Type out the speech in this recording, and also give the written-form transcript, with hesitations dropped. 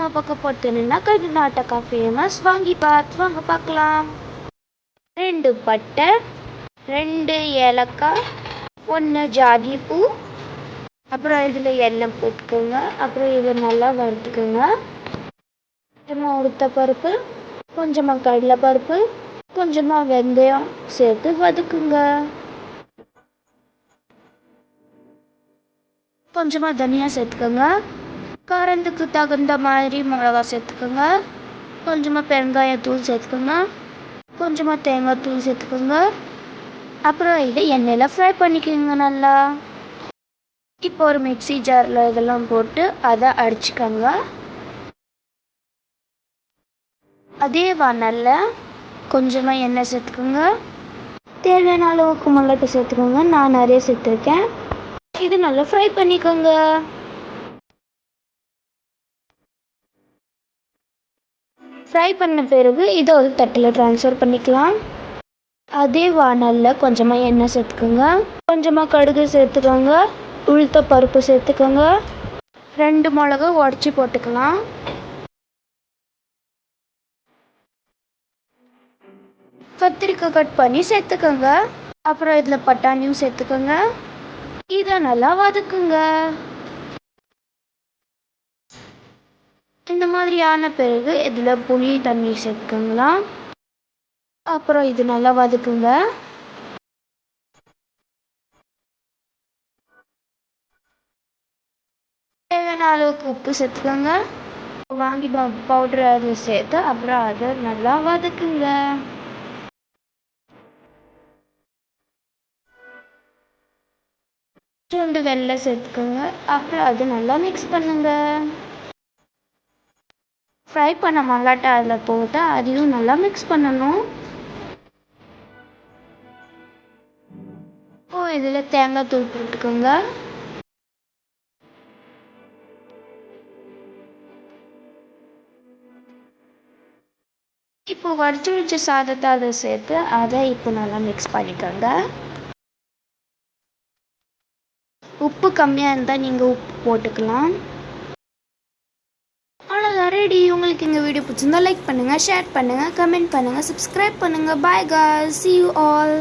நம்ம பார்க்க போகிறதுன்னா கர்நாடகா ஃபேமஸ் வாங்கிபாத். வாங்க பார்க்கலாம். 2 பட்டை, 2 ஏலக்காய், 1 ஜாதி பூ, அப்புறம் இதில் எண்ணெய் போட்டுக்கோங்க. அப்புறம் இதை நல்லா வறுத்துக்கோங்க. கொஞ்சமாக உளுத்தப்பருப்பு, கொஞ்சமாக கடலைப்பருப்பு, கொஞ்சமாக வெந்தயம் சேர்த்து வதக்குங்க. கொஞ்சமாக தனியா சேர்த்துக்கோங்க. காரத்துக்கு தகுந்த மாதிரி மிளகா சேர்த்துக்கோங்க. கொஞ்சமாக பெருங்காயத்தூள் சேர்த்துக்கோங்க. கொஞ்சமாக தேங்காய் தூள் சேர்த்துக்கோங்க. அப்புறம் இதை எண்ணெயில் ஃப்ரை பண்ணிக்கோங்க நல்லா. இப்போ ஒரு மிக்ஸி ஜாரில் இதெல்லாம் போட்டு அதை அடிச்சுக்கோங்க. அதே வானலில் கொஞ்சமாக எண்ணெய் சேர்த்துக்கோங்க. தேவையான அளவுக்கு மிளகு சேர்த்துக்கோங்க. நான் நிறைய சேர்த்துருக்கேன். இது நல்லா ஃப்ரை பண்ணிக்கோங்க. ஃப்ரை பண்ண பிறகு இதை ஒரு தட்டில் ட்ரான்ஸ்ஃபர் பண்ணிக்கலாம். அதே வானலில் கொஞ்சமாக எண்ணெய் சேர்த்துக்கோங்க. கொஞ்சமாக கடுகு சேர்த்துக்கோங்க. உளுத்த பருப்பு சேர்த்துக்கோங்க. 2 மிளகா உடச்சி போட்டுக்கலாம். கத்திரிக்காய் கட் பண்ணி சேர்த்துக்கோங்க. அப்புறம் இதில் பட்டாணியும் சேர்த்துக்கோங்க. இதை நல்லா வதக்குங்க. இந்த மாதிரியான பிறகு இதில் புளி தண்ணி சேர்த்துக்கோங்களா. அப்புறம் இது நல்லா வதக்குங்க. தேவையான அளவுக்கு உப்பு சேர்த்துக்கோங்க. வாங்கி பவுடர் அதை சேர்த்து அப்புறம் அதை நல்லா வதக்குங்க. கொஞ்சோண்டு வெல்லம் சேர்த்துக்கோங்க. அப்புறம் அது நல்லா மிக்ஸ் பண்ணுங்க. ஃப்ரை பண்ண மல்லாட்டை அதில் போட்டு அதையும் நல்லா மிக்ஸ் பண்ணணும். இப்போ இதில் தேங்காய் தூள் போட்டுக்கோங்க. இப்போ வடிச்சு வச்ச சாதத்தை அதை சேர்த்து அதை இப்போ நல்லா மிக்ஸ் பண்ணிக்கோங்க. உப்பு கம்மியாக இருந்தால் நீங்கள் உப்பு போட்டுக்கலாம். அவ்வளோதான், ரெடி. உங்களுக்கு இந்த வீடியோ பிடிச்சிருந்தா லைக் பண்ணுங்கள், ஷேர் பண்ணுங்கள், கமெண்ட் பண்ணுங்கள், சப்ஸ்கிரைப் பண்ணுங்கள். Bye guys, see you all.